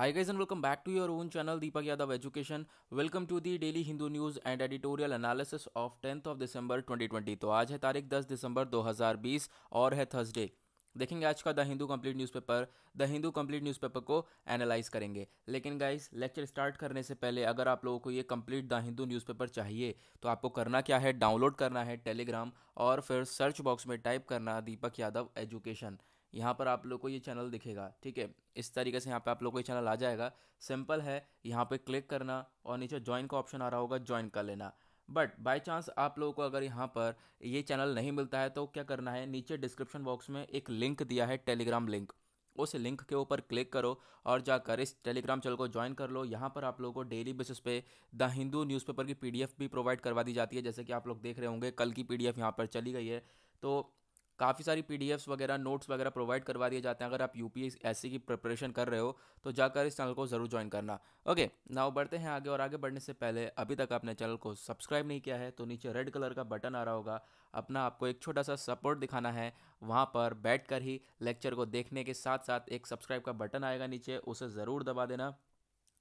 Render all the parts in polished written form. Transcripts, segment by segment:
Hi guys and welcome back to your own channel Deepak Yadav Education. Welcome to the Daily Hindu News and Editorial Analysis of 10th of December 2020. तो आज है तारीख 10 दिसंबर 2020 और है Thursday. देखेंगे आज का the Hindu complete newspaper. The Hindu complete newspaper को एनालाइज करेंगे। लेकिन गाइस लेक्चर स्टार्ट करने से पहले अगर आप लोगों को ये कंप्लीट द हिंदू न्यूज़पेपर चाहिए तो आपको करना क्या है, डाउनलोड करना है टेलीग्राम और फिर सर्च बॉक्स में टाइप करना दीपक यादव एजुकेशन। यहाँ पर आप लोग को ये चैनल दिखेगा, ठीक है। इस तरीके से यहाँ पे आप लोग को ये चैनल आ जाएगा। सिंपल है, यहाँ पे क्लिक करना और नीचे ज्वाइन का ऑप्शन आ रहा होगा, ज्वाइन कर लेना। बट बाय चांस आप लोगों को अगर यहाँ पर ये चैनल नहीं मिलता है तो क्या करना है, नीचे डिस्क्रिप्शन बॉक्स में एक लिंक दिया है, टेलीग्राम लिंक। उस लिंक के ऊपर क्लिक करो और जाकर इस टेलीग्राम चैनल को ज्वाइन कर लो। यहाँ पर आप लोगों को डेली बेसिस पे द हिंदू न्यूज़पेपर की पीडीएफ भी प्रोवाइड करवा दी जाती है। जैसे कि आप लोग देख रहे होंगे, कल की पीडीएफ यहाँ पर चली गई है। तो काफ़ी सारी पीडीएफ्स वगैरह, नोट्स वगैरह प्रोवाइड करवा दिए जाते हैं। अगर आप यूपीएससी की प्रिपरेशन कर रहे हो तो जाकर इस चैनल को ज़रूर ज्वाइन करना। ओके, नाउ बढ़ते हैं आगे। और आगे बढ़ने से पहले अभी तक आपने चैनल को सब्सक्राइब नहीं किया है तो नीचे रेड कलर का बटन आ रहा होगा, अपना आपको एक छोटा सा सपोर्ट दिखाना है। वहाँ पर बैठ कर ही लेक्चर को देखने के साथ साथ एक सब्सक्राइब का बटन आएगा नीचे, उसे ज़रूर दबा देना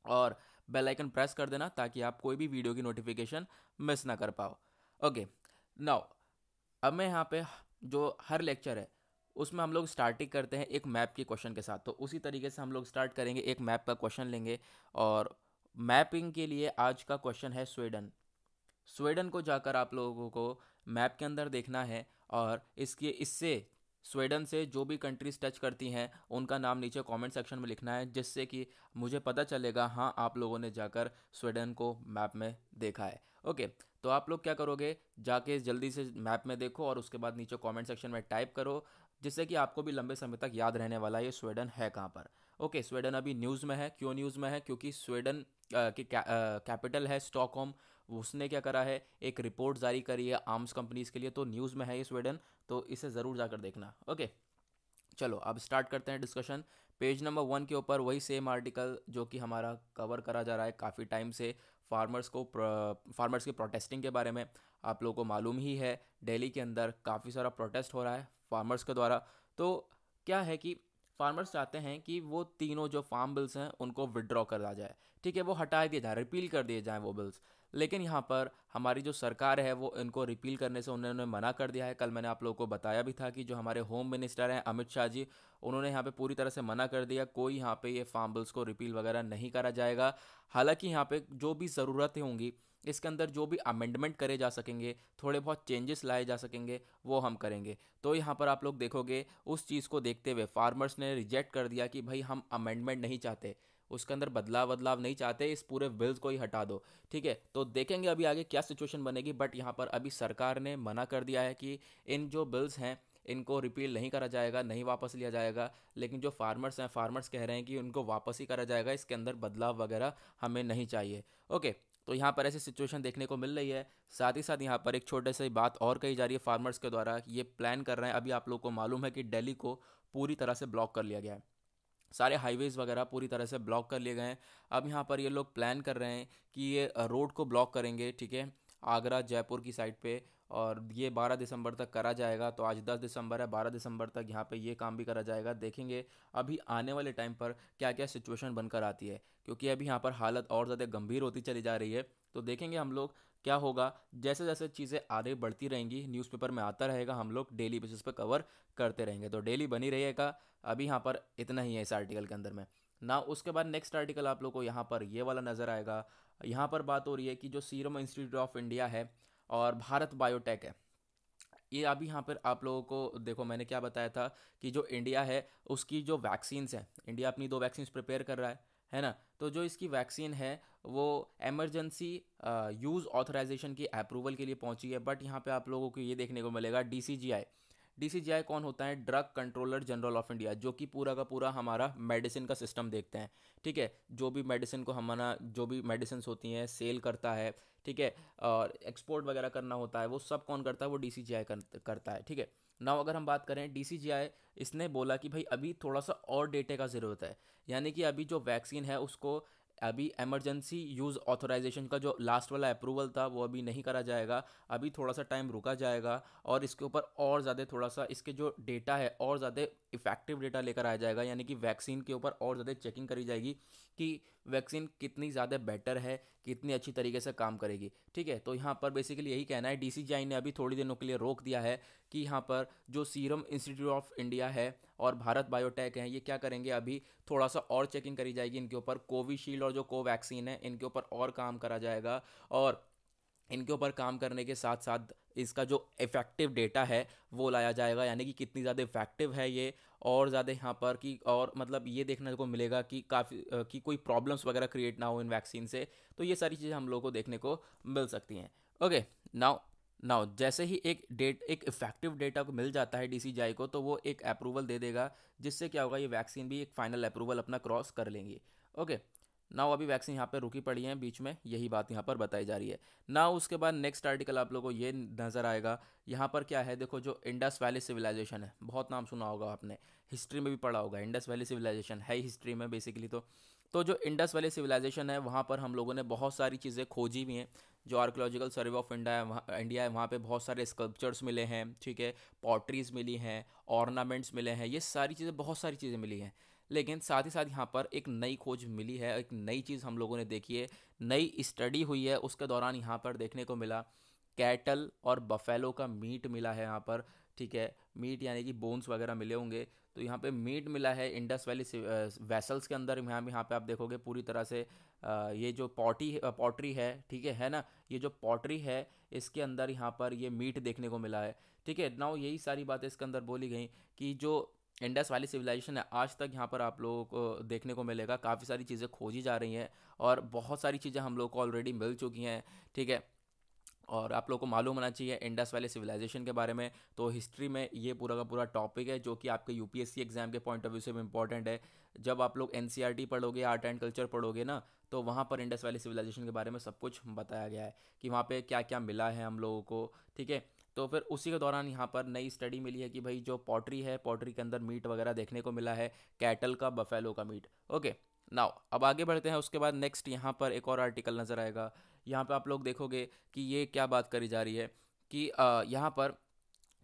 और बेल आइकन प्रेस कर देना ताकि आप कोई भी वीडियो की नोटिफिकेशन मिस ना कर पाओ। ओके, नाउ अब मैं यहाँ पे जो हर लेक्चर है उसमें हम लोग स्टार्टिंग करते हैं एक मैप के क्वेश्चन के साथ। तो उसी तरीके से हम लोग स्टार्ट करेंगे, एक मैप का क्वेश्चन लेंगे। और मैपिंग के लिए आज का क्वेश्चन है स्वीडन। स्वीडन को जाकर आप लोगों को मैप के अंदर देखना है और इससे स्वीडन से जो भी कंट्रीज टच करती हैं उनका नाम नीचे कमेंट सेक्शन में लिखना है, जिससे कि मुझे पता चलेगा हाँ आप लोगों ने जाकर स्वीडन को मैप में देखा है। ओके, तो आप लोग क्या करोगे, जाके जल्दी से मैप में देखो और उसके बाद नीचे कमेंट सेक्शन में टाइप करो, जिससे कि आपको भी लंबे समय तक याद रहने वाला ये स्वीडन है कहाँ पर। ओके, स्वीडन अभी न्यूज़ में है। क्यों न्यूज़ में है? क्योंकि स्वीडन की कैपिटल है स्टॉकहोम। उसने क्या करा है, एक रिपोर्ट जारी करी है आर्म्स कंपनीज के लिए, तो न्यूज़ में है ये स्वीडन। तो इसे ज़रूर जाकर देखना। ओके, चलो अब स्टार्ट करते हैं डिस्कशन। पेज नंबर 1 के ऊपर वही सेम आर्टिकल जो कि हमारा कवर करा जा रहा है काफ़ी टाइम से, फार्मर्स की प्रोटेस्टिंग के बारे में। आप लोगों को मालूम ही है, दिल्ली के अंदर काफ़ी सारा प्रोटेस्ट हो रहा है फार्मर्स के द्वारा। तो क्या है कि फार्मर्स चाहते हैं कि वो तीनों जो फार्म बिल्स हैं उनको विड्रॉ करा जाए, ठीक है, वो हटा दिए जाए, रिपील कर दिए जाएँ वो बिल्स। लेकिन यहाँ पर हमारी जो सरकार है वो इनको रिपील करने से उन्होंने मना कर दिया है। कल मैंने आप लोगों को बताया भी था कि जो हमारे होम मिनिस्टर हैं अमित शाह जी, उन्होंने यहाँ पे पूरी तरह से मना कर दिया, कोई यहाँ पे ये फार्म बिल्स को रिपील वगैरह नहीं करा जाएगा। हालांकि यहाँ पे जो भी ज़रूरतें होंगी, इसके अंदर जो भी अमेंडमेंट करे जा सकेंगे, थोड़े बहुत चेंजेस लाए जा सकेंगे, वो हम करेंगे। तो यहाँ पर आप लोग देखोगे उस चीज़ को देखते हुए फार्मर्स ने रिजेक्ट कर दिया कि भाई हम अमेंडमेंट नहीं चाहते, उसके अंदर बदलाव बदलाव नहीं चाहते, इस पूरे बिल्स को ही हटा दो। ठीक है, तो देखेंगे अभी आगे क्या सिचुएशन बनेगी। बट यहाँ पर अभी सरकार ने मना कर दिया है कि इन जो बिल्स हैं इनको रिपील नहीं करा जाएगा, नहीं वापस लिया जाएगा। लेकिन जो फार्मर्स हैं, फार्मर्स कह रहे हैं कि उनको वापस ही करा जाएगा, इसके अंदर बदलाव वगैरह हमें नहीं चाहिए। ओके, तो यहाँ पर ऐसी सिचुएशन देखने को मिल रही है। साथ ही साथ यहाँ पर एक छोटे से बात और कही जा रही है फार्मर्स के द्वारा कि ये प्लान कर रहे हैं, अभी आप लोग को मालूम है कि दिल्ली को पूरी तरह से ब्लॉक कर लिया गया है, सारे हाईवेज़ वगैरह पूरी तरह से ब्लॉक कर लिए गए हैं। अब यहाँ पर ये लोग प्लान कर रहे हैं कि ये रोड को ब्लॉक करेंगे, ठीक है, आगरा जयपुर की साइड पे। और ये 12 दिसंबर तक करा जाएगा। तो आज 10 दिसंबर है, 12 दिसंबर तक यहाँ पे ये काम भी करा जाएगा। देखेंगे अभी आने वाले टाइम पर क्या क्या सिचुएशन बनकर आती है, क्योंकि अभी यहाँ पर हालत और ज़्यादा गंभीर होती चली जा रही है। तो देखेंगे हम लोग क्या होगा, जैसे जैसे चीज़ें आगे बढ़ती रहेंगी न्यूज़पेपर में आता रहेगा, हम लोग डेली बेसिस पे कवर करते रहेंगे। तो डेली बनी रहिएगा। अभी यहाँ पर इतना ही है इस आर्टिकल के अंदर में ना। उसके बाद नेक्स्ट आर्टिकल आप लोग को यहाँ पर ये वाला नज़र आएगा। यहाँ पर बात हो रही है कि जो सीरम इंस्टीट्यूट ऑफ इंडिया है और भारत बायोटेक है, ये अभी यहाँ पर आप लोगों को देखो, मैंने क्या बताया था कि जो इंडिया है उसकी जो वैक्सीन्स हैं, इंडिया अपनी 2 वैक्सीन्स प्रिपेयर कर रहा है ना। तो जो इसकी वैक्सीन है वो एमरजेंसी यूज़ ऑथराइजेशन की अप्रूवल के लिए पहुंची है। बट यहाँ पे आप लोगों को ये देखने को मिलेगा डीसीजीआई। डीसीजीआई कौन होता है? Drug controller general of India, जो कि पूरा का पूरा हमारा मेडिसिन का सिस्टम देखते हैं, ठीक है। जो भी मेडिसिन को हमारा, जो भी मेडिसिन होती हैं सेल करता है, ठीक है, और एक्सपोर्ट वगैरह करना होता है, वो सब कौन करता है? वो डीसीजीआई करता है, ठीक है ना। अगर हम बात करें डीसीजीआई, इसने बोला कि भाई अभी थोड़ा सा और डेटे का ज़रूरत है, यानी कि अभी जो वैक्सीन है उसको अभी इमरजेंसी यूज़ ऑथराइजेशन का जो लास्ट वाला अप्रूवल था वो अभी नहीं करा जाएगा, अभी थोड़ा सा टाइम रुका जाएगा और इसके ऊपर और ज़्यादा थोड़ा सा इसके जो डेटा है और ज़्यादा इफेक्टिव डेटा लेकर आया जाएगा, यानी कि वैक्सीन के ऊपर और ज़्यादा चेकिंग करी जाएगी कि वैक्सीन कितनी ज़्यादा बेटर है, कितनी अच्छी तरीके से काम करेगी। ठीक है, तो यहाँ पर बेसिकली यही कहना है। डीसीजीआई ने अभी थोड़ी दिनों के लिए रोक दिया है कि यहाँ पर जो सीरम इंस्टीट्यूट ऑफ इंडिया है और भारत बायोटेक है, ये क्या करेंगे, अभी थोड़ा सा और चेकिंग करी जाएगी इनके ऊपर। कोविशील्ड और जो कोवैक्सीन है इनके ऊपर और काम करा जाएगा और इनके ऊपर काम करने के साथ साथ इसका जो इफेक्टिव डेटा है वो लाया जाएगा, यानी कि कितनी ज़्यादा इफेक्टिव है ये, और ज़्यादा यहाँ पर कि और मतलब ये देखने को मिलेगा कि काफ़ी कि कोई प्रॉब्लम्स वगैरह क्रिएट ना हो इन वैक्सीन से। तो ये सारी चीज़ें हम लोग को देखने को मिल सकती हैं। ओके, नाउ नाउ जैसे ही एक इफेक्टिव डेटा को मिल जाता है डीसीजीआई को, तो वो एक अप्रूवल दे देगा, जिससे क्या होगा, ये वैक्सीन भी एक फाइनल अप्रूवल अपना क्रॉस कर लेंगी। ओके, नाउ अभी वैक्सीन यहाँ पे रुकी पड़ी है बीच में, यही बात यहाँ पर बताई जा रही है। नाउ उसके बाद नेक्स्ट आर्टिकल आप लोगों को ये नज़र आएगा, यहाँ पर क्या है, देखो जो इंडस वैली सिविलाइजेशन है, बहुत नाम सुना होगा आपने, हिस्ट्री में भी पढ़ा होगा। इंडस वैली सिविलाइजेशन है हिस्ट्री में बेसिकली। तो जो इंडस वैली सिविलाइजेशन है वहाँ पर हम लोगों ने बहुत सारी चीज़ें खोजी भी हैं। जो आर्कियोलॉजिकल सर्वे ऑफ इंडिया है वहाँ पे बहुत सारे स्कल्पचर्स मिले हैं, ठीक है, पॉटरीज मिली हैं, ऑर्नामेंट्स मिले हैं, ये सारी चीज़ें, बहुत सारी चीज़ें मिली हैं। लेकिन साथ ही साथ यहाँ पर एक नई खोज मिली है, एक नई चीज़ हम लोगों ने देखी है, नई स्टडी हुई है। उसके दौरान यहाँ पर देखने को मिला कैटल और बफेलो का मीट मिला है यहाँ पर। ठीक है, मीट यानी कि बोन्स वगैरह मिले होंगे। तो यहाँ पे मीट मिला है इंडस वैली वेसल्स के अंदर। यहाँ पे आप देखोगे पूरी तरह से ये जो पॉटरी है, ठीक है ना, ये जो पॉटरी है इसके अंदर यहाँ पर ये मीट देखने को मिला है। ठीक है, नाउ यही सारी बातें इसके अंदर बोली गई कि जो इंडस वैली सिविलाइजेशन है आज तक यहाँ पर आप लोगों को देखने को मिलेगा, काफ़ी सारी चीज़ें खोजी जा रही हैं और बहुत सारी चीज़ें हम लोग को ऑलरेडी मिल चुकी हैं। ठीक है, और आप लोगों को मालूम होना चाहिए इंडस वैली सिविलाइजेशन के बारे में। तो हिस्ट्री में ये पूरा का पूरा टॉपिक है जो कि आपके यूपीएससी एग्जाम के पॉइंट ऑफ व्यू से भी इंपॉर्टेंट है। जब आप लोग एनसीईआरटी पढ़ोगे, आर्ट एंड कल्चर पढ़ोगे ना, तो वहाँ पर इंडस वैली सिविलाइजेशन के बारे में सब कुछ बताया गया है कि वहाँ पे क्या क्या मिला है हम लोगों को। ठीक है, तो फिर उसी के दौरान यहाँ पर नई स्टडी मिली है कि भाई जो पॉटरी है, पॉटरी के अंदर मीट वगैरह देखने को मिला है, कैटल का, बफेलो का मीट। ओके, नाउ अब आगे बढ़ते हैं। उसके बाद नेक्स्ट यहाँ पर एक और आर्टिकल नज़र आएगा। यहाँ पे आप लोग देखोगे कि ये क्या बात करी जा रही है कि यहाँ पर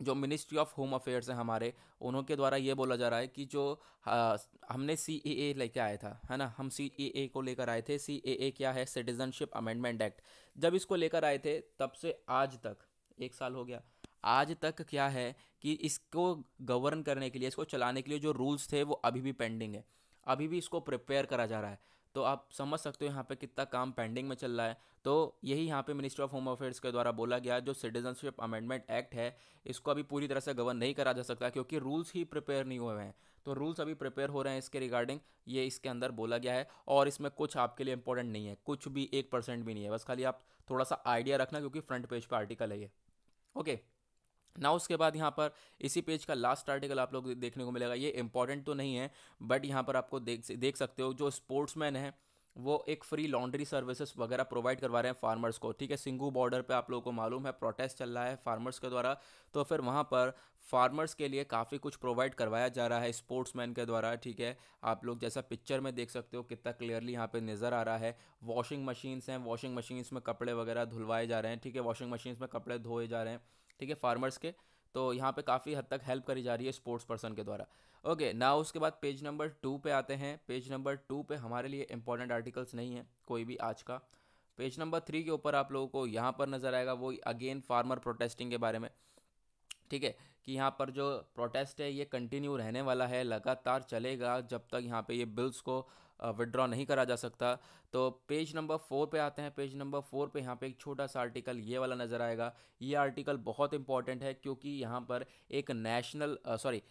जो मिनिस्ट्री ऑफ होम अफेयर्स है हमारे, उन्होंने द्वारा ये बोला जा रहा है कि जो हमने सीएए लेके आया था, है ना, हम सीएए को लेकर आए थे। सीएए क्या है? Citizenship amendment act. जब इसको लेकर आए थे तब से आज तक 1 साल हो गया। आज तक क्या है कि इसको गवर्न करने के लिए, इसको चलाने के लिए जो रूल्स थे वो अभी भी पेंडिंग है, अभी भी इसको प्रिपेयर करा जा रहा है। तो आप समझ सकते हो यहाँ पे कितना काम पेंडिंग में चल रहा है। तो यही यहाँ पे मिनिस्ट्री ऑफ होम अफेयर्स के द्वारा बोला गया, जो सिटीजनशिप अमेंडमेंट एक्ट है इसको अभी पूरी तरह से गवर्न नहीं करा जा सकता क्योंकि रूल्स ही प्रिपेयर नहीं हुए हैं। तो रूल्स अभी प्रिपेयर हो रहे हैं इसके रिगार्डिंग, ये इसके अंदर बोला गया है। और इसमें कुछ आपके लिए इंपॉर्टेंट नहीं है, कुछ भी 1% भी नहीं है, बस खाली आप थोड़ा सा आइडिया रखना क्योंकि फ्रंट पेज पर आर्टिकल है ये। ओके, ना उसके बाद यहाँ पर इसी पेज का लास्ट आर्टिकल आप लोग देखने को मिलेगा। ये इंपॉर्टेंट तो नहीं है बट यहाँ पर आपको देख सकते हो, जो स्पोर्ट्समैन है वो एक फ्री लॉन्ड्री सर्विसेज वगैरह प्रोवाइड करवा रहे हैं फार्मर्स को। ठीक है, सिंगू बॉर्डर पे आप लोगों को मालूम है प्रोटेस्ट चल रहा है फार्मर्स के द्वारा, तो फिर वहाँ पर फार्मर्स के लिए काफ़ी कुछ प्रोवाइड करवाया जा रहा है स्पोर्ट्समैन के द्वारा। ठीक है, आप लोग जैसा पिक्चर में देख सकते हो कितना क्लियरली यहाँ पे नज़र आ रहा है। वॉशिंग मशीन्स हैं, वॉशिंग मशीन्स में कपड़े वगैरह धुलवाए जा रहे हैं। ठीक है, वॉशिंग मशीन्स में कपड़े धोए जा रहे हैं, ठीक है, फार्मर्स के। तो यहाँ पे काफ़ी हद तक हेल्प करी जा रही है स्पोर्ट्स पर्सन के द्वारा। ओके, ना उसके बाद पेज नंबर 2 पे आते हैं। पेज नंबर 2 पे हमारे लिए इंपॉर्टेंट आर्टिकल्स नहीं है कोई भी आज का। पेज नंबर 3 के ऊपर आप लोगों को यहाँ पर नज़र आएगा वो अगेन फार्मर प्रोटेस्टिंग के बारे में। ठीक है, कि यहाँ पर जो प्रोटेस्ट है ये कंटिन्यू रहने वाला है, लगातार चलेगा जब तक यहाँ पे ये बिल्स को विड्रॉ नहीं करा जा सकता। तो पेज नंबर 4 पे आते हैं। पेज नंबर 4 पे यहाँ पे एक छोटा सा आर्टिकल ये वाला नज़र आएगा। ये आर्टिकल बहुत इंपॉर्टेंट है क्योंकि यहाँ पर एक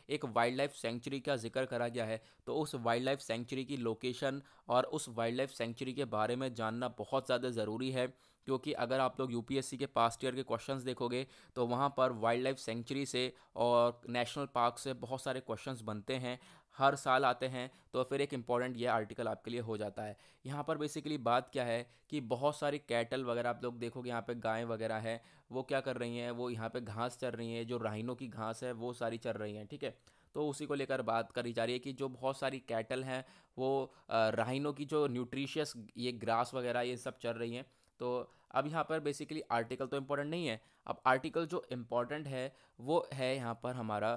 एक वाइल्ड लाइफ सेंचुरी का जिक्र करा गया है। तो उस वाइल्ड लाइफ सेंचुरी की लोकेशन और उस वाइल्ड लाइफ सेंचुरी के बारे में जानना बहुत ज़्यादा ज़रूरी है, क्योंकि अगर आप लोग यूपीएससी के पास्ट ईयर के क्वेश्चंस देखोगे तो वहाँ पर वाइल्ड लाइफ सेंचुरी से और नेशनल पार्क से बहुत सारे क्वेश्चंस बनते हैं, हर साल आते हैं। तो फिर एक इम्पॉर्टेंट ये आर्टिकल आपके लिए हो जाता है। यहाँ पर बेसिकली बात क्या है कि बहुत सारी कैटल वगैरह आप लोग देखोगे, यहाँ पे गायें वगैरह है, वो क्या कर रही हैं, वो यहाँ पे घास चर रही हैं, जो राइनो की घास है वो सारी चर रही हैं। ठीक है, तो उसी को लेकर बात करी जा रही है कि जो बहुत सारी कैटल हैं वो राइनो की जो न्यूट्रिशियस ये ग्रास वगैरह ये सब चल रही हैं। तो अब यहाँ पर बेसिकली आर्टिकल तो इम्पोर्टेंट नहीं है। अब आर्टिकल जो इम्पोर्टेंट है वो है यहाँ पर हमारा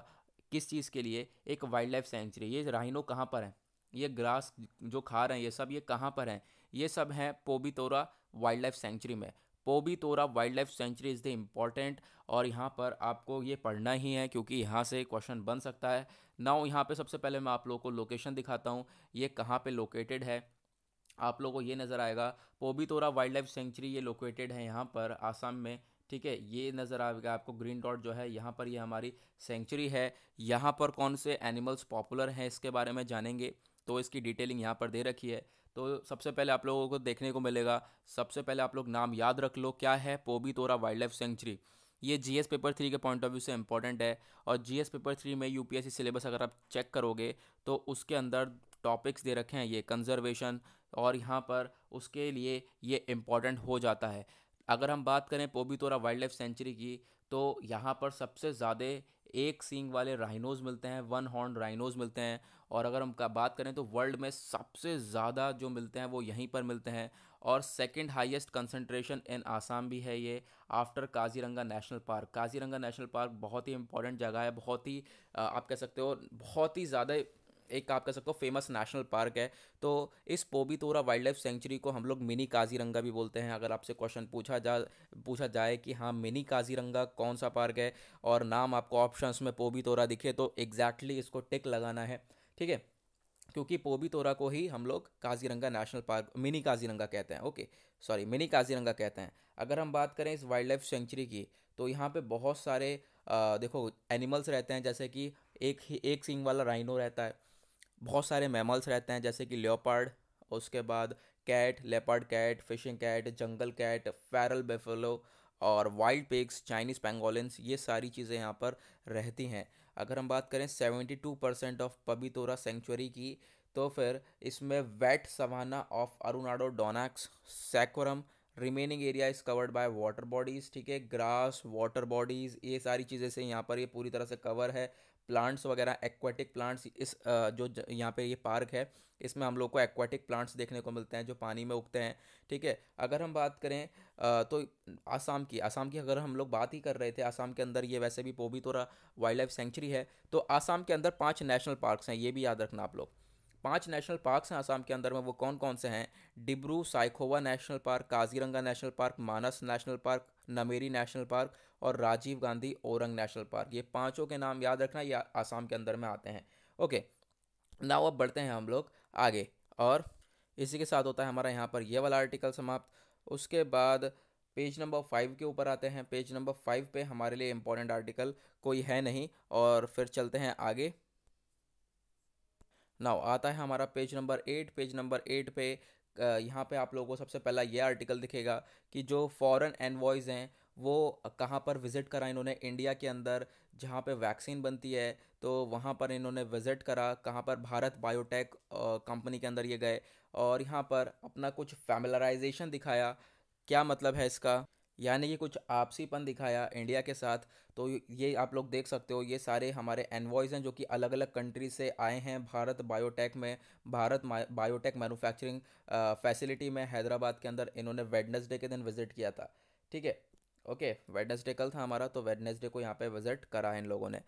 किस चीज़ के लिए, एक वाइल्ड लाइफ सेंचुरी। ये राइनो कहाँ पर है, ये ग्रास जो खा रहे हैं ये सब, ये कहाँ पर हैं, ये सब हैं पोबीतोरा वाइल्ड लाइफ सेंचुरी में। Pobitora wild life sanctuary is the important, और यहाँ पर आपको ये पढ़ना ही है क्योंकि यहाँ से क्वेश्चन बन सकता है। नाउ यहाँ पे सबसे पहले मैं आप लोगों को लोकेशन दिखाता हूँ, ये कहाँ पे लोकेटेड है। आप लोगों को ये नज़र आएगा पोबीतोरा वाइल्ड लाइफ सेंचुरी, ये लोकेटेड है यहाँ पर आसाम में। ठीक है, ये नज़र आएगा आपको ग्रीन डॉट जो है यहाँ पर, ये हमारी सेंचुरी है। यहाँ पर कौन से एनिमल्स पॉपुलर हैं इसके बारे में जानेंगे, तो इसकी डिटेलिंग यहाँ पर दे रखी है। तो सबसे पहले आप लोगों को देखने को मिलेगा, सबसे पहले आप लोग नाम याद रख लो क्या है, पोबीतोरा वाइल्ड लाइफ सेंचुरी। ये जीएस पेपर 3 के पॉइंट ऑफ व्यू से इंपॉर्टेंट है, और जीएस पेपर 3 में यूपीएससी सिलेबस अगर आप चेक करोगे तो उसके अंदर टॉपिक्स दे रखे हैं ये कंजर्वेशन, और यहाँ पर उसके लिए ये इम्पॉर्टेंट हो जाता है। अगर हम बात करें पोबीतोरा वाइल्ड लाइफ सेंचुरी की, तो यहाँ पर सबसे ज़्यादा एक सींग वाले राइनोज़ मिलते हैं, वन हॉर्न राइनोज़ मिलते हैं। और अगर हम बात करें तो वर्ल्ड में सबसे ज़्यादा जो मिलते हैं वो यहीं पर मिलते हैं, और second highest concentration in Assam भी है ये, after Kaziranga national park. Kaziranga national park बहुत ही इंपॉर्टेंट जगह है, बहुत ही आप कह सकते हो बहुत ही ज़्यादा एक आप कह सकते हो फेमस नेशनल पार्क है। तो इस पोबीतोरा वाइल्ड लाइफ सेंचुरी को हम लोग मिनी काजीरंगा भी बोलते हैं। अगर आपसे क्वेश्चन पूछा जाए कि हाँ मिनी काजीरंगा कौन सा पार्क है, और नाम आपको ऑप्शंस में पोबीतोरा दिखे, तो एग्जैक्टली इसको टिक लगाना है। ठीक है, क्योंकि पोबीतोरा को ही हम लोग Kaziranga national park, mini Kaziranga कहते हैं। ओके, सॉरी, मिनी काजीरंगा कहते हैं। अगर हम बात करें इस वाइल्ड लाइफ सेंचुरी की, तो यहाँ पे बहुत सारे देखो एनिमल्स रहते हैं, जैसे कि एक सींग वाला राइनो रहता है, बहुत सारे मैमल्स रहते हैं जैसे कि लेपर्ड, उसके बाद cat, leopard cat, fishing cat, jungle cat, feral buffalo, और वाइल्ड पिग्स, चाइनीज़ पेंगोलिन्स, ये सारी चीज़ें यहाँ पर रहती हैं। अगर हम बात करें 72% ऑफ पबीतोरा सेंचुरी की, तो फिर इसमें wet savanna of Arundo donax Saccharum, remaining area is covered by water bodies. ठीक है, ग्रास, वाटर बॉडीज़, ये सारी चीज़ें से यहाँ पर ये पूरी तरह से कवर है। प्लांट्स वगैरह, एक्वाटिक प्लांट्स, इस यहाँ पे ये पार्क है, इसमें हम लोग को एक्वाटिक प्लांट्स देखने को मिलते हैं जो पानी में उगते हैं। ठीक है, अगर हम बात करें तो आसाम की अगर हम लोग बात ही कर रहे थे, आसाम के अंदर ये वैसे भी पोबीतोरा वाइल्ड लाइफ सेंचुरी है। तो आसाम के अंदर 5 नेशनल पार्क्स हैं, ये भी याद रखना आप लोग। 5 नेशनल पार्क्स हैं आसाम के अंदर में, वो कौन कौन से हैं? Dibru Saikhowa national park, Kaziranga national park, Manas national park, Nameri national park, और राजीव गांधी ओरंग नेशनल पार्क। ये पांचों के नाम याद रखना, ये आसाम के अंदर में आते हैं। ओके, नाउ अब बढ़ते हैं हम लोग आगे, और इसी के साथ होता है हमारा यहाँ पर ये वाला आर्टिकल समाप्त। उसके बाद पेज नंबर 5 के ऊपर आते हैं। पेज नंबर 5 पे हमारे लिए इंपॉर्टेंट आर्टिकल कोई है नहीं, और फिर चलते हैं आगे। नाउ आता है हमारा पेज नंबर 8। पेज नंबर 8 पे यहाँ पे आप लोगों को सबसे पहला ये आर्टिकल दिखेगा कि जो फॉरेन एनवॉयज़ हैं वो कहाँ पर विज़िट करा इन्होंने इंडिया के अंदर, जहाँ पे वैक्सीन बनती है, तो वहाँ पर इन्होंने विज़िट करा। कहाँ पर? भारत बायोटेक कंपनी के अंदर ये गए, और यहाँ पर अपना कुछ फैमिलराइजेशन दिखाया। क्या मतलब है इसका? यानी कि कुछ आपसीपन दिखाया इंडिया के साथ। तो ये आप लोग देख सकते हो, ये सारे हमारे एनवॉयज़ हैं जो कि अलग अलग कंट्री से आए हैं भारत बायोटेक में। बायोटेक मैन्युफैक्चरिंग फैसिलिटी में हैदराबाद के अंदर इन्होंने वेडनेसडे के दिन विज़िट किया था। ठीक है, ओके, वेडनेसडे कल था हमारा, तो वेडनेसडे को यहाँ पे विज़िट करा है इन लोगों ने।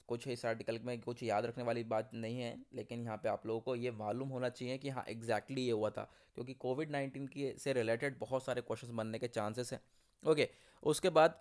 कुछ इस आर्टिकल में कुछ याद रखने वाली बात नहीं है, लेकिन यहाँ पे आप लोगों को ये मालूम होना चाहिए कि हाँ एग्जैक्टली ये हुआ था, क्योंकि कोविड-19 की से रिलेटेड बहुत सारे क्वेश्चंस बनने के चांसेस हैं। ओके, उसके बाद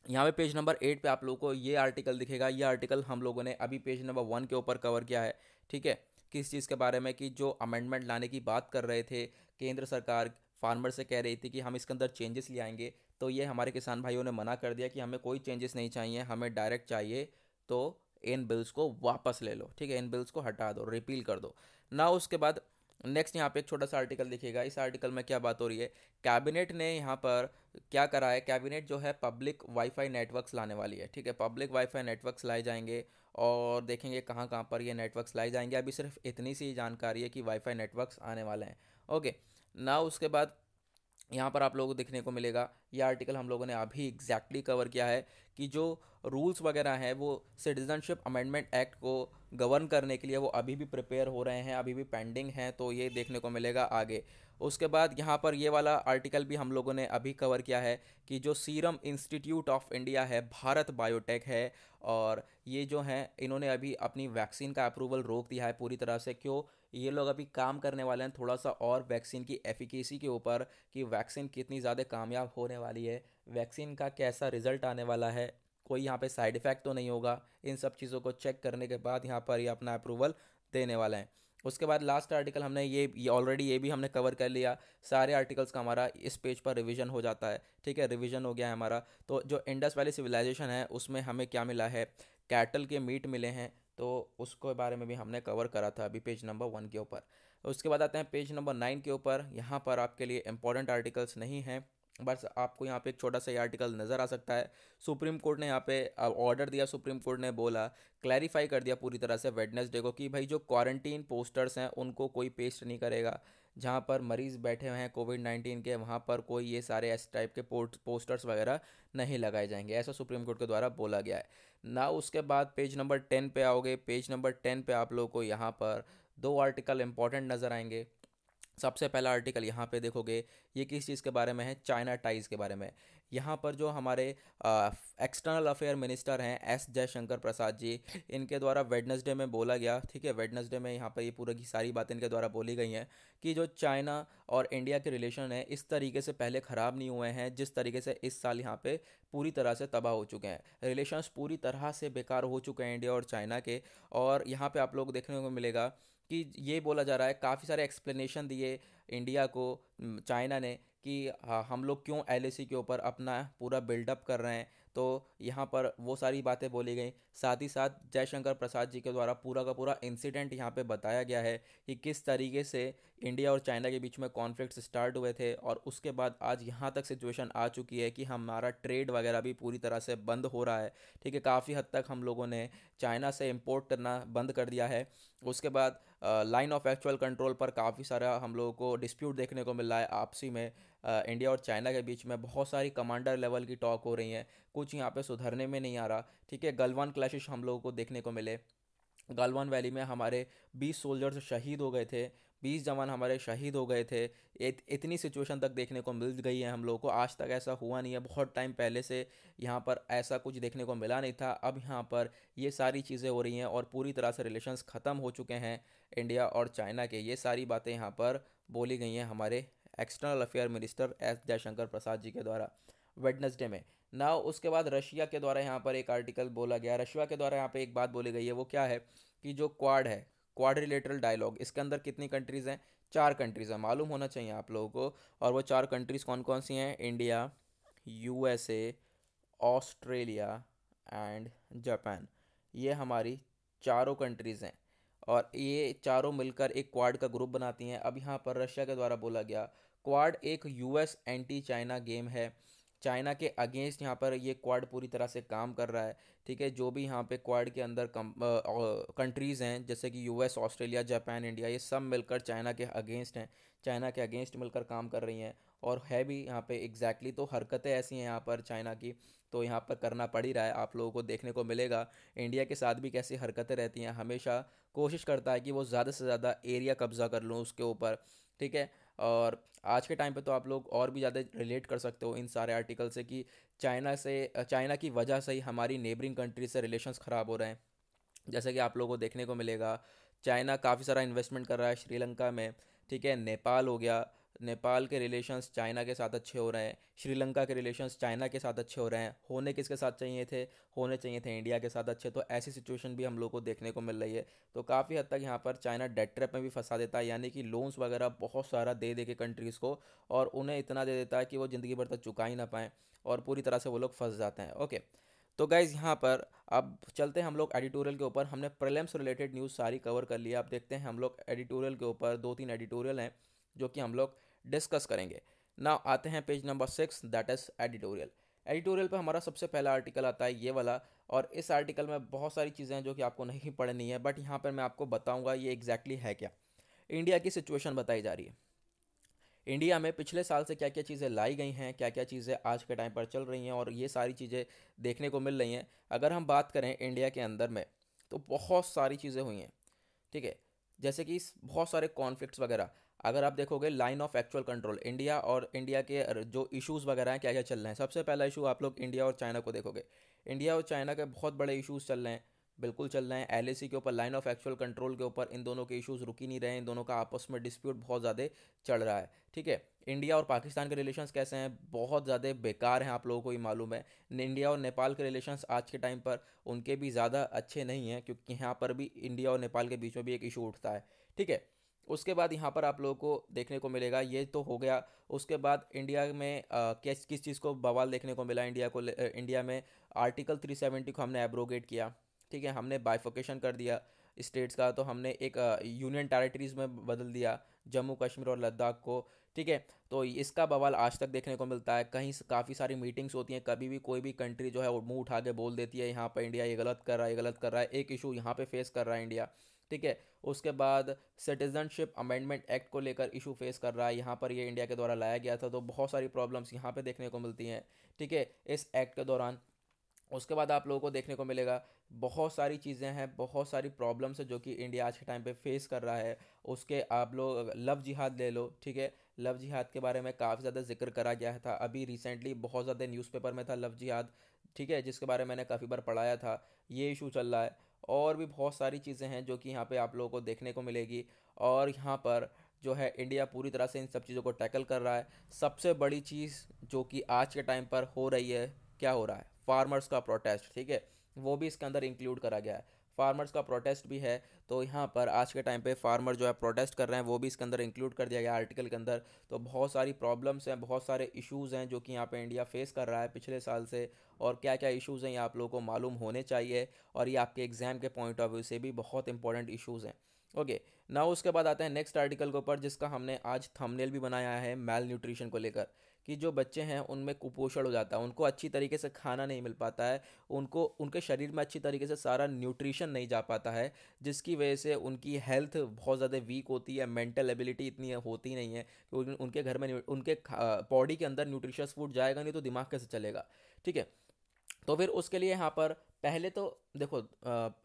यहाँ पे पेज नंबर 8 पे आप लोगों को ये आर्टिकल दिखेगा। ये आर्टिकल हम लोगों ने अभी पेज नंबर 1 के ऊपर कवर किया है। ठीक है, किस चीज़ के बारे में? कि जो अमेंडमेंट लाने की बात कर रहे थे, केंद्र सरकार फार्मर से कह रही थी कि हम इसके अंदर चेंजेस ले आएंगे, तो ये हमारे किसान भाइयों ने मना कर दिया कि हमें कोई चेंजेस नहीं चाहिए, हमें डायरेक्ट चाहिए, तो इन बिल्स को वापस ले लो। ठीक है, इन बिल्स को हटा दो, रिपील कर दो ना। उसके बाद नेक्स्ट यहाँ पे एक छोटा सा आर्टिकल दिखेगा। इस आर्टिकल में क्या बात हो रही है? कैबिनेट ने यहाँ पर क्या करा है, कैबिनेट जो है पब्लिक वाईफाई नेटवर्क्स लाने वाली है। ठीक है, पब्लिक वाईफाई नेटवर्क्स लाए जाएंगे, और देखेंगे कहाँ कहाँ पर ये नेटवर्क्स लाए जाएंगे। अभी सिर्फ इतनी सी जानकारी है कि वाईफाई नेटवर्क्स आने वाले हैं। ओके, ना उसके बाद यहाँ पर आप लोगों को देखने को मिलेगा, ये आर्टिकल हम लोगों ने अभी एग्जैक्टली कवर किया है कि जो रूल्स वगैरह हैं वो सिटीजनशिप अमेंडमेंट एक्ट को गवर्न करने के लिए वो अभी भी प्रिपेयर हो रहे हैं, अभी भी पेंडिंग हैं, तो ये देखने को मिलेगा आगे। उसके बाद यहाँ पर ये वाला आर्टिकल भी हम लोगों ने अभी कवर किया है कि जो सीरम इंस्टीट्यूट ऑफ इंडिया है, भारत बायोटेक है, और ये जो हैं इन्होंने अभी अपनी वैक्सीन का अप्रूवल रोक दिया है पूरी तरह से। क्यों? ये लोग अभी काम करने वाले हैं थोड़ा सा और वैक्सीन की एफिकेसी के ऊपर, कि वैक्सीन कितनी ज़्यादा कामयाब होने वाली है, वैक्सीन का कैसा रिजल्ट आने वाला है, कोई यहाँ पे साइड इफ़ेक्ट तो नहीं होगा। इन सब चीज़ों को चेक करने के बाद यहाँ पर ये अपना अप्रूवल देने वाले हैं। उसके बाद लास्ट आर्टिकल हमने ये ऑलरेडी ये भी हमने कवर कर लिया। सारे आर्टिकल्स का हमारा इस पेज पर रिवीजन हो जाता है। ठीक है, रिवीजन हो गया है हमारा। तो जो इंडस वैली सिविलाइजेशन है उसमें हमें क्या मिला है, कैटल के मीट मिले हैं, तो उसके बारे में भी हमने कवर करा था अभी पेज नंबर 1 के ऊपर। उसके बाद आते हैं पेज नंबर 9 के ऊपर। यहाँ पर आपके लिए इंपॉर्टेंट आर्टिकल्स नहीं हैं, बस आपको यहाँ पे एक छोटा सा ये आर्टिकल नज़र आ सकता है। सुप्रीम कोर्ट ने यहाँ पे ऑर्डर दिया, सुप्रीम कोर्ट ने बोला, क्लैरिफाई कर दिया पूरी तरह से वेडनेसडे को कि भाई जो क्वारंटीन पोस्टर्स हैं उनको कोई पेस्ट नहीं करेगा। जहाँ पर मरीज़ बैठे हुए हैं कोविड-19 के, वहाँ पर कोई ये सारे ऐसे टाइप के पोस्टर्स वगैरह नहीं लगाए जाएंगे, ऐसा सुप्रीम कोर्ट के द्वारा बोला गया है ना। उसके बाद पेज नंबर 10 पे आओगे। पेज नंबर 10 पे आप लोगों को यहाँ पर दो आर्टिकल इंपॉर्टेंट नज़र आएंगे। सबसे पहला आर्टिकल यहाँ पे देखोगे, ये किस चीज़ के बारे में है, चाइना टाइज़ के बारे में। यहाँ पर जो हमारे एक्सटर्नल अफेयर मिनिस्टर हैं एस जयशंकर प्रसाद जी, इनके द्वारा वेडनेसडे में बोला गया, ठीक है, वेडनेसडे में यहाँ पर ये पूरी की सारी बातें इनके द्वारा बोली गई हैं कि जो चाइना और इंडिया के रिलेशन है इस तरीके से पहले ख़राब नहीं हुए हैं जिस तरीके से इस साल यहाँ पे पूरी तरह से तबाह हो चुके हैं। रिलेशंस पूरी तरह से बेकार हो चुके हैं इंडिया और चाइना के। और यहाँ पे आप लोग देखने को मिलेगा कि ये बोला जा रहा है, काफ़ी सारे एक्सप्लेनेशन दिए इंडिया को चाइना ने कि हम लोग क्यों एलएसी के ऊपर अपना पूरा बिल्डअप कर रहे हैं। तो यहाँ पर वो सारी बातें बोली गई। साथ ही साथ जयशंकर प्रसाद जी के द्वारा पूरा का पूरा इंसिडेंट यहाँ पे बताया गया है कि किस तरीके से इंडिया और चाइना के बीच में कॉन्फ्लिक्ट्स स्टार्ट हुए थे, और उसके बाद आज यहाँ तक सिचुएशन आ चुकी है कि हमारा ट्रेड वगैरह भी पूरी तरह से बंद हो रहा है। ठीक है, काफ़ी हद तक हम लोगों ने चाइना से इंपोर्ट करना बंद कर दिया है। उसके बाद लाइन ऑफ एक्चुअल कंट्रोल पर काफ़ी सारा हम लोगों को डिस्प्यूट देखने को मिल रहा है आपसी में। इंडिया और चाइना के बीच में बहुत सारी कमांडर लेवल की टॉक हो रही हैं, कुछ यहाँ पे सुधरने में नहीं आ रहा। ठीक है, गलवान क्लैशेस हम लोगों को देखने को मिले। गलवान वैली में हमारे 20 सोल्जर्स शहीद हो गए थे, 20 जवान हमारे शहीद हो गए थे। इतनी सिचुएशन तक देखने को मिल गई है हम लोगों को, आज तक ऐसा हुआ नहीं है, बहुत टाइम पहले से यहाँ पर ऐसा कुछ देखने को मिला नहीं था। अब यहाँ पर ये सारी चीज़ें हो रही हैं और पूरी तरह से रिलेशंस ख़त्म हो चुके हैं इंडिया और चाइना के। ये सारी बातें यहाँ पर बोली गई हैं हमारे external affair minister S Jaishankar Prasad ji के द्वारा वेडनेसडे में ना। उसके बाद रशिया के द्वारा यहाँ पर एक आर्टिकल बोला गया, रशिया के द्वारा यहाँ पे एक बात बोली गई है, वो क्या है कि जो क्वाड है, क्वाड्रिलेटरल डायलॉग, इसके अंदर कितनी कंट्रीज़ हैं, 4 कंट्रीज़ हैं, मालूम होना चाहिए आप लोगों को। और वो 4 कंट्रीज़ कौन कौन सी हैं, India, USA, Australia and Japan. ये हमारी चारों कंट्रीज़ हैं और ये चारों मिलकर एक क्वाड का ग्रुप बनाती हैं। अब यहाँ पर रशिया के द्वारा बोला गया, क्वाड एक यूएस एंटी चाइना गेम है, चाइना के अगेंस्ट यहाँ पर ये क्वाड पूरी तरह से काम कर रहा है। ठीक है, जो भी यहाँ पे क्वाड के अंदर कंट्रीज़ हैं जैसे कि यूएस, ऑस्ट्रेलिया, जापान, इंडिया, ये सब मिलकर चाइना के अगेंस्ट हैं, चाइना के अगेंस्ट मिलकर काम कर रही हैं। और है भी यहाँ पे एग्जैक्टली तो हरकतें ऐसी हैं यहाँ पर चाइना की, तो यहाँ पर करना पड़ ही रहा है। आप लोगों को देखने को मिलेगा इंडिया के साथ भी कैसी हरकतें रहती हैं, हमेशा कोशिश करता है कि वो ज़्यादा से ज़्यादा एरिया कब्जा कर लूँ उसके ऊपर। ठीक है, और आज के टाइम पे तो आप लोग और भी ज़्यादा रिलेट कर सकते हो इन सारे आर्टिकल से कि चाइना की वजह से ही हमारी नेबरिंग कंट्री से रिलेशंस ख़राब हो रहे हैं। जैसे कि आप लोगों को देखने को मिलेगा चाइना काफ़ी सारा इन्वेस्टमेंट कर रहा है श्रीलंका में। ठीक है, नेपाल हो गया, नेपाल के रिलेशंस चाइना के साथ अच्छे हो रहे हैं, श्रीलंका के रिलेशंस चाइना के साथ अच्छे हो रहे हैं। होने किसके साथ चाहिए थे, होने चाहिए थे इंडिया के साथ अच्छे। तो ऐसी सिचुएशन भी हम लोग को देखने को मिल रही है। तो काफ़ी हद तक यहाँ पर चाइना डेट ट्रैप में भी फंसा देता है, यानी कि लोन्स वगैरह बहुत सारा दे दे के कंट्रीज़ को, और उन्हें इतना दे देता है कि वो ज़िंदगी भर तक चुका ही ना पाएँ और पूरी तरह से वो लोग फंस जाते हैं। ओके, तो गाइज़ यहाँ पर अब चलते हैं हम लोग एडिटोरियल के ऊपर। हमने प्रीलिम्स रिलेटेड न्यूज़ सारी कवर कर लिया। अब देखते हैं हम लोग एडिटोरियल के ऊपर, 2-3 एडिटोरियल हैं जो कि हम लोग डिस्कस करेंगे ना। आते हैं page number 6, that is editorial. Editorial पे हमारा सबसे पहला आर्टिकल आता है ये वाला, और इस आर्टिकल में बहुत सारी चीज़ें हैं जो कि आपको नहीं पढ़नी है, बट यहाँ पर मैं आपको बताऊँगा ये एग्जैक्टली है क्या। इंडिया की सिचुएशन बताई जा रही है। इंडिया में पिछले साल से क्या क्या चीज़ें लाई गई हैं, क्या क्या चीज़ें आज के टाइम पर चल रही हैं और ये सारी चीज़ें देखने को मिल रही हैं। अगर हम बात करें इंडिया के अंदर में, तो बहुत सारी चीज़ें हुई हैं। ठीक है। जैसे कि बहुत सारे कॉन्फ्लिक्ट्स वगैरह, अगर आप देखोगे line of actual control India और इंडिया के जो इश्यूज़ वगैरह हैं, क्या क्या चल रहे हैं। सबसे पहला इशू आप लोग इंडिया और चाइना को देखोगे। इंडिया और चाइना के बहुत बड़े इश्यूज़ चल रहे हैं, बिल्कुल चल रहे हैं। एलएसी के ऊपर, लाइन ऑफ एक्चुअल कंट्रोल के ऊपर, इन दोनों के इश्यूज़ रुक ही नहीं रहे हैं। इन दोनों का आपस में डिस्प्यूट बहुत ज़्यादा चल रहा है। ठीक है। इंडिया और पाकिस्तान के रिलेशंस कैसे हैं? बहुत ज़्यादा बेकार हैं, आप लोगों को ही मालूम है। इंडिया और नेपाल के रिलेशंस आज के टाइम पर उनके भी ज़्यादा अच्छे नहीं हैं, क्योंकि यहाँ पर भी इंडिया और नेपाल के बीच में भी एक इशू उठता है। ठीक है। उसके बाद यहाँ पर आप लोगों को देखने को मिलेगा, ये तो हो गया। उसके बाद इंडिया में किस किस चीज़ को बवाल देखने को मिला इंडिया में आर्टिकल 370 को हमने एब्रोगेट किया। ठीक है। हमने बाइफोकेशन कर दिया स्टेट्स का, तो हमने एक यूनियन टेरिटरीज में बदल दिया जम्मू कश्मीर और लद्दाख को। ठीक है। तो इसका बवाल आज तक देखने को मिलता है। कहीं काफ़ी सारी मीटिंग्स होती हैं, कभी भी कोई भी कंट्री जो है वो मुंह उठा के बोल देती है यहाँ पर इंडिया ये गलत कर रहा है, ये गलत कर रहा है। एक इशू यहाँ पे फेस कर रहा है इंडिया। ठीक है। उसके बाद सिटीजनशिप अमेंडमेंट एक्ट को लेकर इशू फेस कर रहा है, यहाँ पर ये इंडिया के द्वारा लाया गया था, तो बहुत सारी प्रॉब्लम्स यहाँ पे देखने को मिलती हैं। ठीक है। इस एक्ट के दौरान उसके बाद आप लोगों को देखने को मिलेगा बहुत सारी चीज़ें हैं, बहुत सारी प्रॉब्लम्स है जो कि इंडिया आज के टाइम पे फेस कर रहा है। उसके आप लोग लव जिहाद ले लो। ठीक है। लव जिहाद के बारे में काफ़ी ज़्यादा जिक्र करा गया था, अभी रिसेंटली बहुत ज़्यादा न्यूज़पेपर में था लव जिहाद। ठीक है। जिसके बारे में मैंने काफ़ी बार पढ़ाया था। ये इशू चल रहा है। और भी बहुत सारी चीज़ें हैं जो कि यहाँ पे आप लोगों को देखने को मिलेगी। और यहाँ पर जो है इंडिया पूरी तरह से इन सब चीज़ों को टैकल कर रहा है। सबसे बड़ी चीज़ जो कि आज के टाइम पर हो रही है, क्या हो रहा है? फार्मर्स का प्रोटेस्ट। ठीक है। वो भी इसके अंदर इंक्लूड करा गया है। फार्मर्स का प्रोटेस्ट भी है, तो यहाँ पर आज के टाइम पे फार्मर जो है प्रोटेस्ट कर रहे हैं, वो भी इसके अंदर इंक्लूड कर दिया गया आर्टिकल के अंदर। तो बहुत सारी प्रॉब्लम्स हैं, बहुत सारे इश्यूज़ हैं जो कि यहाँ पे इंडिया फेस कर रहा है पिछले साल से। और क्या क्या इश्यूज़ हैं ये आप लोगों को मालूम होने चाहिए, और ये आपके एग्ज़ाम के पॉइंट ऑफ व्यू से भी बहुत इंपॉर्टेंट इश्यूज़ हैं। ओके। ना उसके बाद आते हैं नेक्स्ट आर्टिकल के ऊपर, जिसका हमने आज थंबनेल भी बनाया है, मेल न्यूट्रिशन को लेकर। कि जो बच्चे हैं उनमें कुपोषण हो जाता है, उनको अच्छी तरीके से खाना नहीं मिल पाता है, उनको उनके शरीर में अच्छी तरीके से सारा न्यूट्रिशन नहीं जा पाता है, जिसकी वजह से उनकी हेल्थ बहुत ज़्यादा वीक होती है, मेंटल एबिलिटी इतनी होती नहीं है कि उनके घर में उनके बॉडी के अंदर न्यूट्रिशियस फूड जाएगा नहीं तो दिमाग कैसे चलेगा। ठीक है। तो फिर उसके लिए यहाँ पर पहले तो देखो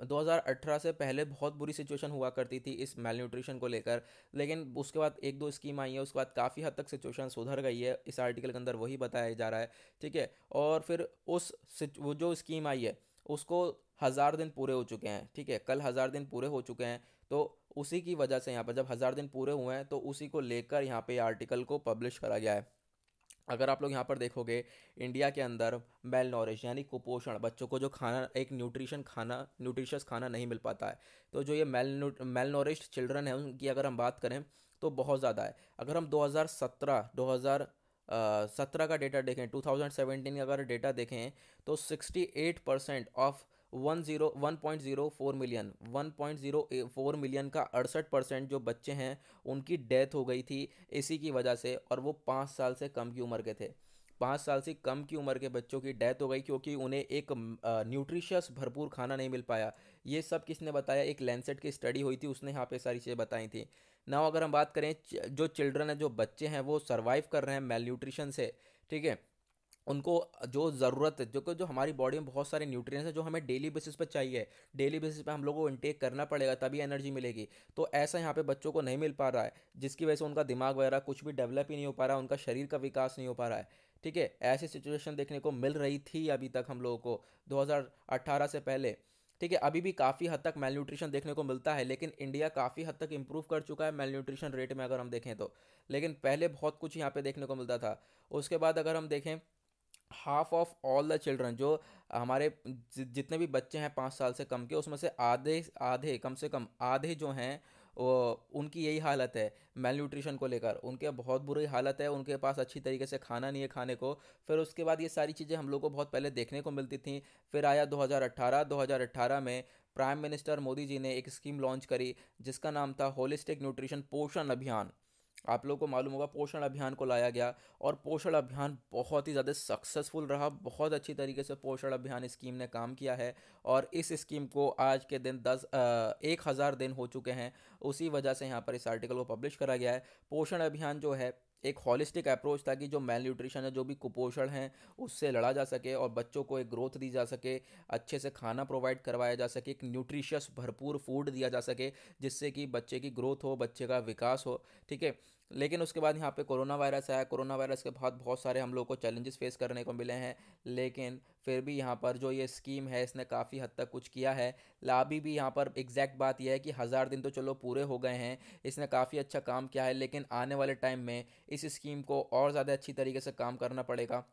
2018 से पहले बहुत बुरी सिचुएशन हुआ करती थी इस मेल न्यूट्रिशन को लेकर। लेकिन उसके बाद एक दो स्कीम आई है, उसके बाद काफ़ी हद तक सिचुएशन सुधर गई है, इस आर्टिकल के अंदर वही बताया जा रहा है। ठीक है। और फिर वो जो स्कीम आई है उसको 1000 दिन पूरे हो चुके हैं। ठीक है। कल 1000 दिन पूरे हो चुके हैं। तो उसी की वजह से यहाँ पर जब 1000 दिन पूरे हुए हैं, तो उसी को लेकर यहाँ पे आर्टिकल को पब्लिश करा गया है। अगर आप लोग यहाँ पर देखोगे, इंडिया के अंदर मेल नॉरिश यानी कुपोषण, बच्चों को जो खाना, एक न्यूट्रिशियस खाना नहीं मिल पाता है, तो जो ये मेल नॉरिश्ड चिल्ड्रन है उनकी अगर हम बात करें तो बहुत ज़्यादा है। अगर हम 2017 का डेटा देखें, 2017 का अगर डेटा देखें, तो 68% ऑफ 1.04 मिलियन का 68% जो बच्चे हैं उनकी डेथ हो गई थी इसी की वजह से, और वो 5 साल से कम की उम्र के थे। 5 साल से कम की उम्र के बच्चों की डेथ हो गई क्योंकि उन्हें एक न्यूट्रिशियस भरपूर खाना नहीं मिल पाया। ये सब किसने बताया? एक लैंसेट की स्टडी हुई थी, उसने यहाँ पे सारी चीज़ें बताई थी ना। अगर हम बात करें जो चिल्ड्रन है, जो बच्चे हैं वो सर्वाइव कर रहे हैं मेल न्यूट्रिशन से। ठीक है। उनको जो ज़रूरत है, जो हमारी बॉडी में बहुत सारे न्यूट्रिएंट्स हैं जो हमें डेली बेसिस पे चाहिए, डेली बेसिस पे हम लोगों को इनटेक करना पड़ेगा तभी एनर्जी मिलेगी। तो ऐसा यहाँ पे बच्चों को नहीं मिल पा रहा है, जिसकी वजह से उनका दिमाग वगैरह कुछ भी डेवलप ही नहीं हो पा रहा है, उनका शरीर का विकास नहीं हो पा रहा है। ठीक है। ऐसी सिचुएशन देखने को मिल रही थी अभी तक हम लोगों को 2018 से पहले। ठीक है। अभी भी काफ़ी हद तक मेल न्यूट्रिशन देखने को मिलता है, लेकिन इंडिया काफ़ी हद तक इंप्रूव कर चुका है मेल न्यूट्रिशन रेट में अगर हम देखें तो। लेकिन पहले बहुत कुछ यहाँ पे देखने को मिलता था। उसके बाद अगर हम देखें, half of all the children, जो हमारे जितने भी बच्चे हैं 5 साल से कम के, उसमें से आधे आधे कम से कम आधे जो हैं वो, उनकी यही हालत है मेल न्यूट्रिशन को लेकर। उनके बहुत बुरी हालत है, उनके पास अच्छी तरीके से खाना नहीं है खाने को। फिर उसके बाद ये सारी चीज़ें हम लोग को बहुत पहले देखने को मिलती थी। फिर आया 2018 में प्राइम मिनिस्टर मोदी जी ने एक स्कीम लॉन्च करी जिसका नाम था होलिस्टिक न्यूट्रिशन पोषण अभियान। आप लोगों को मालूम होगा, पोषण अभियान को लाया गया, और पोषण अभियान बहुत ही ज़्यादा सक्सेसफुल रहा। बहुत अच्छी तरीके से पोषण अभियान स्कीम ने काम किया है, और इस स्कीम को आज के दिन 1000 दिन हो चुके हैं। उसी वजह से यहाँ पर इस आर्टिकल को पब्लिश करा गया है। पोषण अभियान जो है एक हॉलिस्टिक अप्रोच था कि जो मेल न्यूट्रिशन है, जो भी कुपोषण है, उससे लड़ा जा सके और बच्चों को एक ग्रोथ दी जा सके, अच्छे से खाना प्रोवाइड करवाया जा सके, एक न्यूट्रिशियस भरपूर फूड दिया जा सके जिससे कि बच्चे की ग्रोथ हो, बच्चे का विकास हो। ठीक है। लेकिन उसके बाद यहाँ पे कोरोना वायरस आया। कोरोना वायरस के बाद बहुत सारे हम लोग को चैलेंजेस फेस करने को मिले हैं, लेकिन फिर भी यहाँ पर जो ये स्कीम है इसने काफ़ी हद तक कुछ किया है। अभी भी यहाँ पर एग्जैक्ट बात यह है कि 1000 दिन तो चलो पूरे हो गए हैं, इसने काफ़ी अच्छा काम किया है, लेकिन आने वाले टाइम में इस स्कीम को और ज़्यादा अच्छी तरीके से काम करना पड़ेगा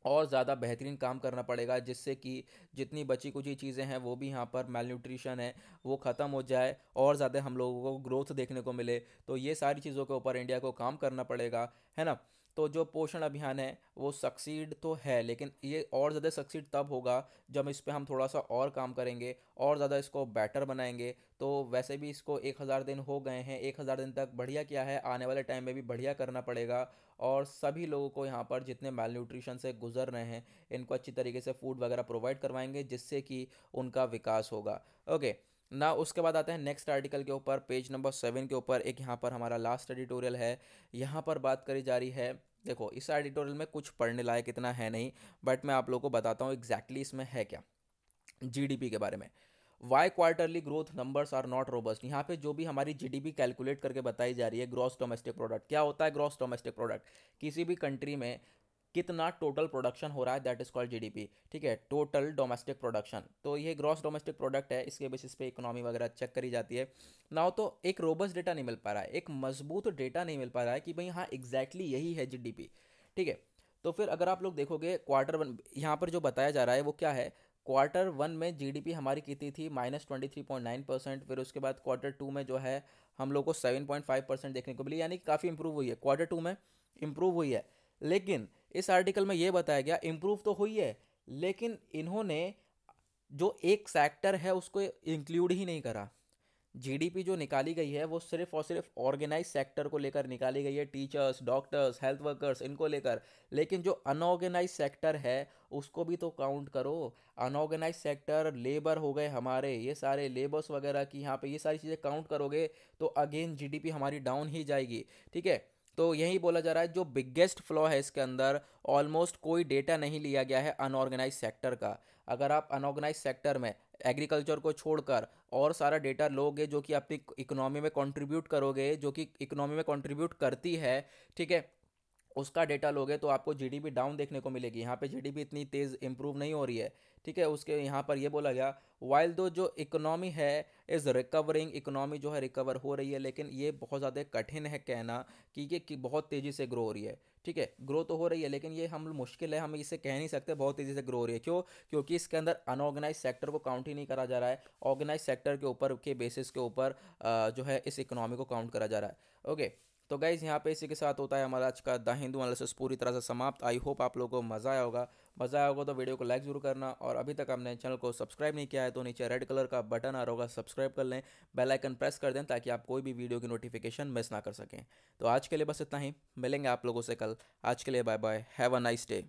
और ज़्यादा बेहतरीन काम करना पड़ेगा, जिससे कि जितनी बची कुची चीज़ें हैं वो भी यहाँ पर मेल न्यूट्रिशन है वो ख़त्म हो जाए और ज़्यादा हम लोगों को ग्रोथ देखने को मिले। तो ये सारी चीज़ों के ऊपर इंडिया को काम करना पड़ेगा, है ना। तो जो पोषण अभियान है वो सक्सीड तो है, लेकिन ये और ज़्यादा सक्सीड तब होगा जब इस पे हम थोड़ा सा और काम करेंगे और ज़्यादा इसको बेटर बनाएंगे। तो वैसे भी इसको 1000 दिन हो गए हैं, 1000 दिन तक बढ़िया किया है, आने वाले टाइम में भी बढ़िया करना पड़ेगा। और सभी लोगों को यहाँ पर जितने मेल न्यूट्रिशन से गुजर रहे हैं इनको अच्छी तरीके से फूड वगैरह प्रोवाइड करवाएंगे जिससे कि उनका विकास होगा। ओके ना, उसके बाद आते हैं नेक्स्ट आर्टिकल के ऊपर, पेज नंबर 7 के ऊपर। एक यहाँ पर हमारा लास्ट एडिटोरियल है, यहाँ पर बात करी जा रही है। देखो इस एडिटोरियल में कुछ पढ़ने लायक इतना है नहीं, बट मैं आप लोगों को बताता हूँ एग्जैक्टली इसमें है क्या। जीडीपी के बारे में, why quarterly growth numbers are not robust. यहाँ पे जो भी हमारी जीडीपी कैलकुलेट करके बताई जा रही है, ग्रॉस डोमेस्टिक प्रोडक्ट, क्या होता है ग्रॉस डोमेस्टिक प्रोडक्ट? किसी भी कंट्री में कितना टोटल प्रोडक्शन हो रहा है, दैट इज कॉल्ड जीडीपी। ठीक है, टोटल डोमेस्टिक प्रोडक्शन। तो ये ग्रॉस डोमेस्टिक प्रोडक्ट है, इसके बेसिस पे इकोनॉमी वगैरह चेक करी जाती है ना। तो एक रोबस्ट डेटा नहीं मिल पा रहा है, एक मजबूत डेटा नहीं मिल पा रहा है कि भाई हाँ एग्जैक्टली यही है जीडीपी। ठीक है। तो फिर अगर आप लोग देखोगे Q1 यहाँ पर जो बताया जा रहा है वो क्या है, Q1 में जीडीपी हमारी कितनी थी, -23.9%। फिर उसके बाद Q2 में जो है हम लोग को 7.5% देखने को मिली, यानी कि काफ़ी इंप्रूव हुई है, Q2 में इंप्रूव हुई है। लेकिन इस आर्टिकल में ये बताया गया इंप्रूव तो हुई है, लेकिन इन्होंने जो एक सेक्टर है उसको इंक्लूड ही नहीं करा। जीडीपी जो निकाली गई है वो सिर्फ और सिर्फ ऑर्गेनाइज सेक्टर को लेकर निकाली गई है, टीचर्स, डॉक्टर्स, हेल्थ वर्कर्स, इनको लेकर। लेकिन जो अनऑर्गेनाइज सेक्टर है उसको भी तो काउंट करो। अनऑर्गेनाइज सेक्टर लेबर हो गए हमारे, ये सारे लेबर्स वगैरह की यहाँ पे ये सारी चीज़ें काउंट करोगे तो अगेन जीडीपी हमारी डाउन ही जाएगी। ठीक है। तो यही बोला जा रहा है जो बिगेस्ट फ्लॉ है इसके अंदर, ऑलमोस्ट कोई डेटा नहीं लिया गया है अनऑर्गेनाइज सेक्टर का। अगर आप अनऑर्गेनाइज सेक्टर में एग्रीकल्चर को छोड़कर और सारा डेटा लोगे जो कि अपनी इकोनॉमी में कंट्रीब्यूट करोगे, जो कि इकोनॉमी में कंट्रीब्यूट करती है, ठीक है, उसका डेटा लोगे तो आपको जीडीपी डाउन देखने को मिलेगी। यहाँ पे जीडीपी इतनी तेज़ इंप्रूव नहीं हो रही है। ठीक है। उसके यहाँ पर ये बोला गया वाइल दो जो इकोनॉमी है इज़ रिकवरिंग, इकोनॉमी जो है रिकवर हो रही है, लेकिन ये बहुत ज़्यादा कठिन है कहना कि ये कि बहुत तेज़ी से ग्रो हो रही है। ठीक है, ग्रो तो हो रही है लेकिन ये हम मुश्किल है, हम इसे कह नहीं सकते बहुत तेज़ी से ग्रो हो रही है। क्यों? क्योंकि इसके अंदर अनऑर्गेनाइज सेक्टर को काउंट ही नहीं करा जा रहा है, ऑर्गेनाइज सेक्टर के ऊपर के बेसिस के ऊपर जो है इस इकोनॉमी को काउंट करा जा रहा है। ओके। तो गाइज़ यहाँ पे इसी के साथ होता है हमारा आज का द हिंदू एनालिसिस पूरी तरह से समाप्त। आई होप आप लोगों को मज़ा आया होगा। मज़ा आया होगा तो वीडियो को लाइक ज़रूर करना, और अभी तक आपने चैनल को सब्सक्राइब नहीं किया है तो नीचे रेड कलर का बटन आ रहा होगा, सब्सक्राइब कर लें, बेल आइकन प्रेस कर दें ताकि आप कोई भी वीडियो की नोटिफिकेशन मिस ना कर सकें। तो आज के लिए बस इतना ही, मिलेंगे आप लोगों से कल। आज के लिए bye bye, have a nice day.